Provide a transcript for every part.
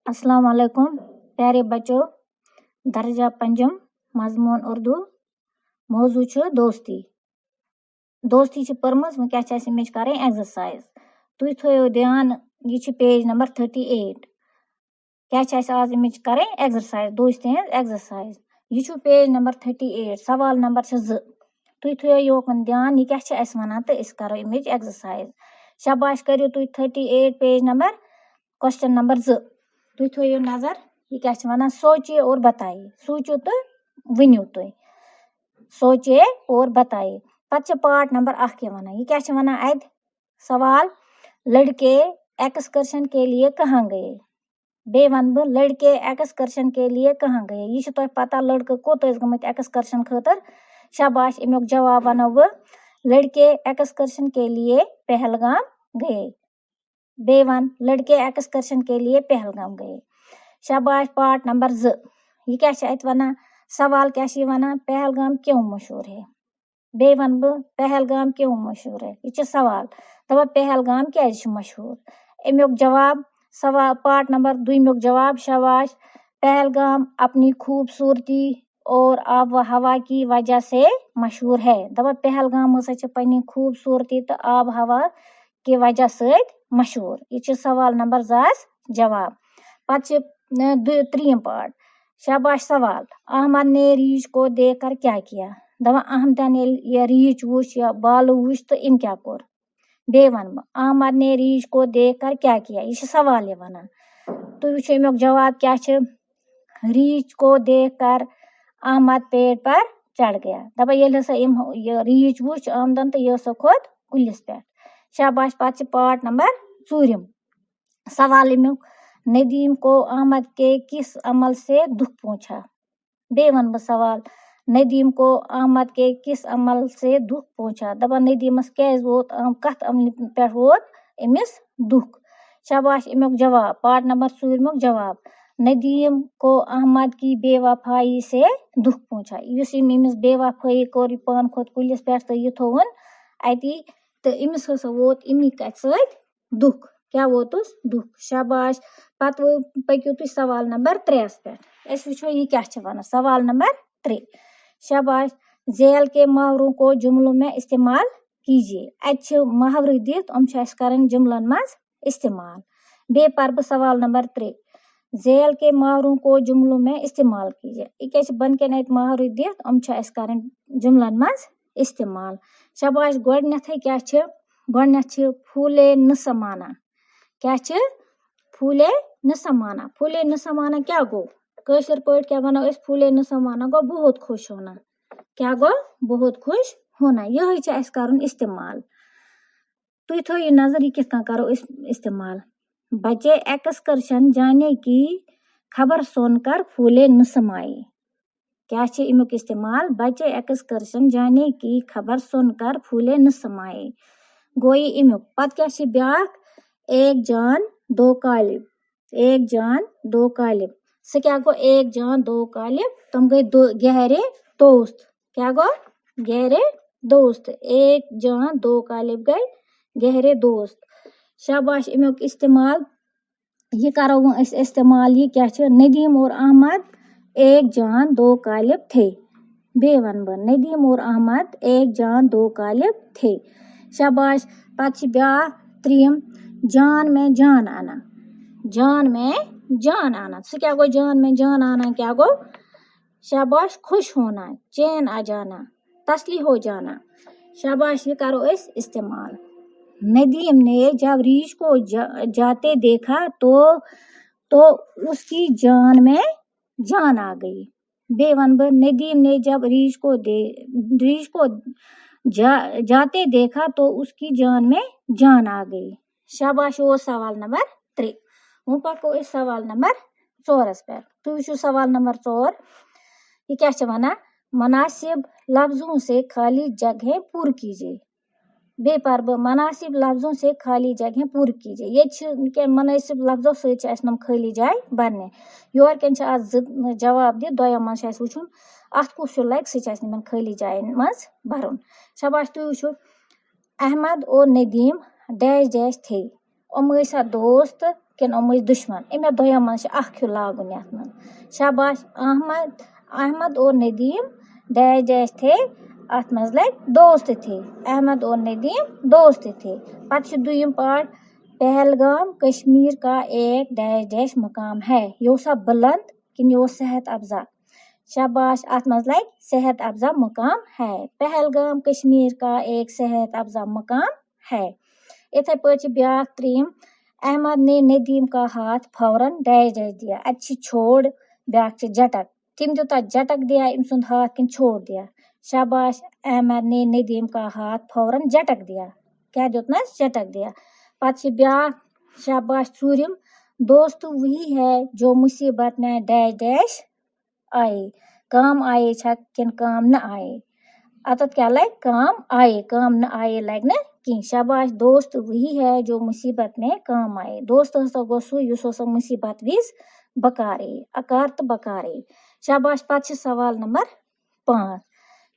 अस्सलाम वालेकुम प्यारे बच्चों। दर्जा पंजम मजमून उर्दू मौजू दोस्ती। दोस्ती पर्मज क्या कर एक्सरसाइज तुम थो ध्यान यह पेज नंबर 38 क्या आज कर एक्सरसाइज दोस्ती एक्सरसाइज यह पेज नंबर 38 सवाल नंबर 2 तुम थो योकन ध्यान यह क्या वन तो करो एक्सरसाइज शाबाश करो तुम 38 पेज नंबर क्वेश्चन नंबर 2 तुम थो नजर यह क्या वन सोचिए और बताइए सोचो तो वनो तुम सोचिए और बताइए पत पार्ट नंबर 1 वन यह क्या वन अद सवाल लड़के एक्सकर्शन के लिए कहाँ गए बे वन बह लड़के एक्सकर्शन के लिए कहाँ गए यह तुम पता लड़के कोत गमत एक्सकर्शन खतर शाबाश अमुक जवाब वनो बह लड़के एक्सकर्शन के लिए पहलगाम गए बे वन लड़के एक्सकर्शन के लिए पहलगाम गए शाबाश पार्ट नंबर 2 यह क्या वन सवाल क्या वन पहलगाम क्यों मशहूर है बे वन बह पहलगाम क्यों मशहूर है यह सवाल दप पहलगाम क्या मशहूर अमुक जवाब सवाल पार्ट नंबर 2 जवाब शाबाश पहलगाम अपनी खूबसूरती और आब व हवा की वजह से मशहूर है दप पहलगाम पन्नी खूबसूरती तो आब हवा की वजह से मशहूर यह सवाल नंबर 2 जवाब पत 3 पार्ट शाबाश सवाल अहमद ने रीछ को देखकर क्या किया दपा अहमद ने यह रीछ वुच या बालू वुच तो इन क्या कोर बे वन अहमद ने रीछ को देखकर क्या किया यह सवाल वन तो वो जवाब क्या रीछ को देखकर अहमद पेड़ पर चढ़ गया दपा ये रीछ वुच अहमदन तो यह खोत कुलिस पे शाबाश पत पार्ट नंबर 4 सवाल अमुक नदीम को अहमद के किस अमल से दुख पहुंचा बे वन बह सवाल नदीम को अहमद के किस अमल से दुख पहुंचा दपा नदीमस क्या वोत कत अमल पे वोत अमिस दुख शाबाश अमुक जवाब पार्ट नंबर 4 जवाब नदीम को अहमद की बेवफाई से दुख पहुंचा इस अमिस बेवफाई कोर पान खोत कुलिस पे तो यह थोन अति तो अमिस हसा वोत अमी कत सत दुख क्या वोतुस दुख शाबाश पत पकू तुम सवाल नंबर 3 पे वो यह क्या वन सवाल नंबर 3 शाबाश झेल के मुहावरों को जुमलों में इस्तेमाल कीजिए अच्छे मुहावरे दित कर जुमलन मज इस्तेमाल बे पर बह सवाल नंबर 3 झेल के मुहावरों को जुमलों में इस्तेमाल कीजिए यह क्या बन के मुहावरे दित कर जुमलन मज इस्तेमाल शाबाश गोडनेथ क्या गोडनेथ फूले न समाना क्या फूले न समाना क्या गो कशर पट क्या वनो फूले न समाना गो बहुत खुश होना क्या गो बहुत खुश होना यह कर इस्तेमाल तुम थो नजर यह कित करो इस्तेमाल बच्चे एक्सकर्शन जाने की खबर सुनकर फूले न समाए क्या अमुक इस्तेमाल बच्चे एक्सकर्शन जाने की खबर सुनकर फूले न समाए गोई अमुक पत क्या ब्याक एक जान दो कालिब से क्या गो एक जान दो कालिब तुम गए गहरे दोस्त क्या गो गहरे दोस्त एक जान दो कालिब गए गहरे दोस्त शाबाश अमुक इस्तेमाल यह करो इस्तेमाल यह क्या नदीम और अहमद एक जान दो कालिब थे बे वन बह नदीम और अहमद एक जान दो कालिब थे शाबाश पत ब्याक 3 जान में जान आना से क्या गो जान में जान आना क्या गो शाबाश खुश होना चैन आ जाना तसली हो जाना शाबाश ये करो इस्तेमाल नदीम ने जब रीछ को जाते देखा तो उसकी जान में जान आ गई बे वन बह नदीम ने जब रीछ को जाते देखा तो उसकी जान में जान आ गई शाबाश वो सवाल नंबर 3 वो पको सवाल नंबर 4 पे तुम सवाल नंबर 4 यह क्या वन मुनासिब लफ्जों से खाली जगह पूरी कीजिए बे पर बह मुनासिब लफ्जों से खाली जगह पूरी कीजिए ये मुनासिब लफ्जों से खाली जाय बरने योर कन जवाब दी दोयो मज वुचुन अत कुछ लग सह खाली जाय मज भरुन शाबाश तुम वो अहमद और नदीम डैश डैश थे दोस्त किन यम दुश्मन अमे दोयो मज अख लागुन यथ मज शाबाश अहमद और नदीम डैश डैश थे अथ मज लग दोस्त थे अहमद और नदीम दोस्त थे पत दुयम पार्ट पहलगाम कश्मीर का एक डैश डैश मकाम है यो सा बुलंद किन यो सेहत अफजा शाबाश अथ मज लग सेहत अफजा मकाम है पहलगाम कश्मीर का एक सेहत अफजा मकाम है इथे पे ब्या त्रीम अहमद ने नदीम का हाथ फौरन डैश डैश दिया अच्छी छोड़ ब्या झटक तिम दुता झटक दिया इम सुंद हाथ किन छोड़ दिया शाबाश अहमद ने नदीम का हाथ फौरन झटक दिया क्या दुतना झटक दिया पत ब्या शाबाश चूरिम दोस्त वही है जो मुसीबत में डैश डैश आए काम आए छक किन काम न आए अतत क्या लग काम न आए लग न कि शाबाश दोस्त वही है जो मुसीबत में काम आए दोस्त हसा गो सु युस हसा मुसीबत विज बकारे अकार तो बकारे शाबाश पत सवाल नंबर 5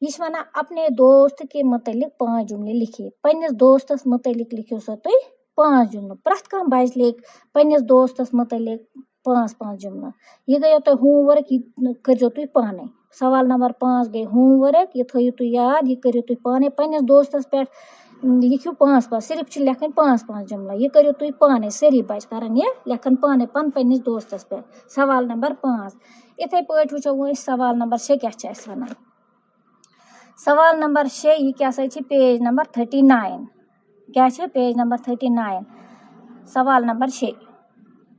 यह वना अपने दोस्त के मुतलिक 5 जुमले लिखिए पन्निस दोस्तस मुतलिक लिखियो सा तुई 5 जुमले प्रथ कह बच लिख पन्निस दोस्तस मुतलिक 5 जुमला यह गयो तो होमवर्क कर तुई पाने सवाल नंबर 5 गई होमवर्क यह थो तुई याद यह करो तुई पाने पन्निस दोस्तस पे लिखियो 5 सिर्फ लेखन 5 जुमला यह करो तुई पाने सारी बच करन ये लेखन पाने पन्निस दोस्तस पे सवाल नंबर 5 इथे पट वुचो वो सवाल नंबर 6 क्या वनान सवाल नंबर 6 यह क्या पेज नंबर 39 क्या पेज नंबर 39 सवाल नंबर 6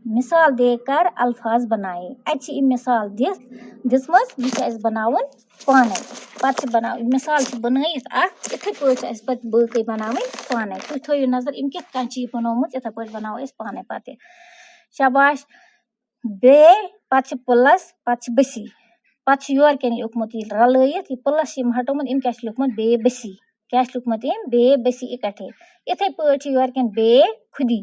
मिसाल देकर अल्फाज बनाए अच्छी मिसाल दिसमज यह बनावन पाने पत बना मिसाल बनत इथे पे बी बनावन पाने तुम थो नजर इम कह बनोमुत इथे पे बनाओ पाने पत शाबाश बे पत प्लस पत बसी पत योर कन लिखमुत रलयत यह प्लस हटोमुत इम क्या लिखमुत बे बसी क्या लिखमुत इम बे बसी इकट्ठे इथे पे योर कन बे खुदी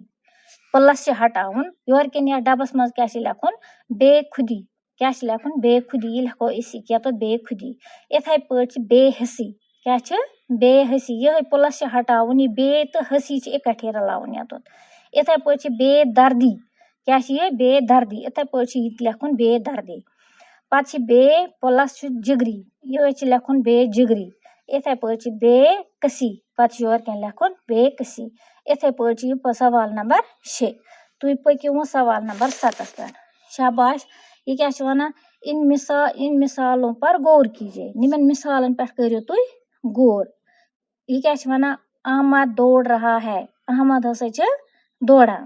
प्लस हटावन योर कन या डबस मज क्या लिखुन बे खुदी क्या लिखुन बे खुदी यह लिखो इसी क्या तो बे खुदी इथे पे बे हसी क्या बे हसी यह प्लस हटावन यह बे तो हसी इकट्ठे रलावन यत इथे पे बे दर्दी क्या ये बे दर्दी इथे पे लिखुन बे दर्दी पत बे प्लस जिगरी यह लिखुन बे जिगरी इथे पे बे कसी पत योर कन लिखुन बे कसी इथे पे सवाल नंबर 6 तुम पक्यो सवाल नंबर 7 पे शाबाश यह क्या वना इन मिसालों पर गौर कीजिए निमन मिसालन पे करो तुम गौर यह क्या वना अहमद दौड़ रहा है अहमद हसा दौड़ा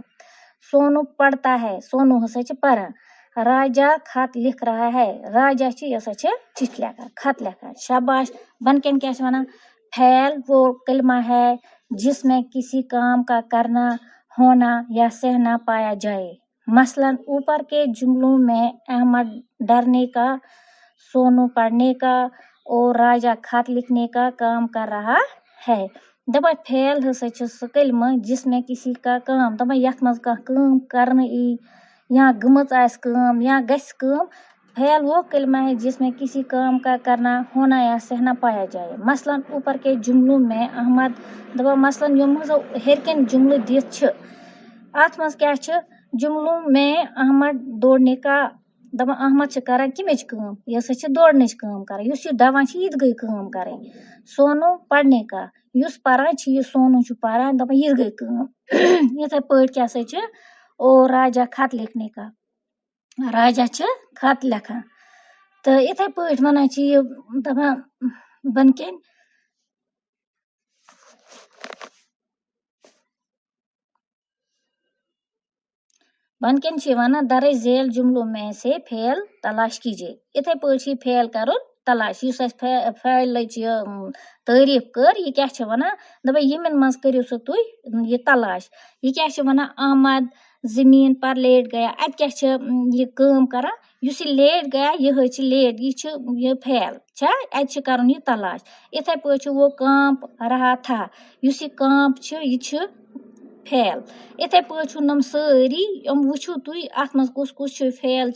सोनू पढ़ता है सोनू हसा पढ़ा राजा खत लिख रहा है राजा हसा चिट्ठी लिखा खत लिखा शाबाश बनकन क्या वना फैल वो कलमा है जिसमें किसी काम का करना होना या सहना पाया जाए मसलन ऊपर के जुमलों में अहमद डरने का सोनू पढ़ने का और राजा खत लिखने का काम कर रहा है दपा फैल हसा सह कलमा जिसमें किसी का काम दपा यथ मज काम करने या गमच आस काम या गस काम फैल वो कलमा है जिसमें किसी काम का करना होना या सहना पाया जाए मसलन ऊपर के जुमलों में अहमद दपा मसलन यम हेरकन जुमल दिथ अत मज क्या जुमलों में अहमद दौड़ने का दपा अहमद कर कमिच काम यह हसा दौड़नच काम कर दवान यह गई काम कर सोनू पढ़ने का युस परान यह सोनू परान दपा यह गई काम इथे पे क्या और राजा खत लिखने का राजा खत लिखा तो इथे पे वन दपा बनकन वन दर्ज झेल जुमलों में से फेल तलाश कीजिए इथे पे फेल करो तलाश फैल तारीफ कर यह क्या वना दपा यमन मज करो सो तुम यह तलाश यह क्या वना अहमद जमीन पर लेट गया अत क्या यह काम करा युस लेट गया यह लेट यह फैल अत कर यह तलाश इथे पे वो कांप रहा था युस कांप यह फैल इथे पे नम सारी वुचु तुम अत मज कुस फैल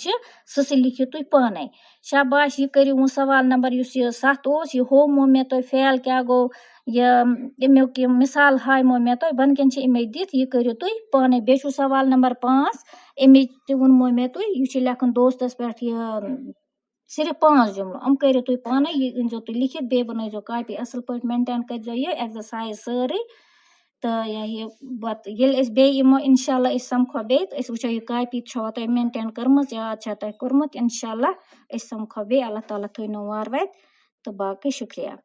सह लिखियो तुम पाने शाबाश यह करो सवाल नंबर 7 यह होमो मे तो फैल क्या गो अमुक मिसाल हायमो मे तुह बन कन इमे दित यह करो तुह पाने बे सवाल नंबर 5 अमे वोनमो मे तुह यह लेखन दोस्तस पे सिर्फ 5 जुमलों हम करो तुह पाने यह अनजो तुह लिखित बे बनाइजो कॉपी असल पे मेंटेन कर यह एक्सरसाइज सारी तो यह बत बे यमो इंशाल्लाह समखो बे तो वो यह कॉपी छो तुह मेंटेन कर्म याद छा तुह कर्मुत इंशाल्लाह समखो बे अल्लाह ताला थो वार वत तो बाकी शुक्रिया।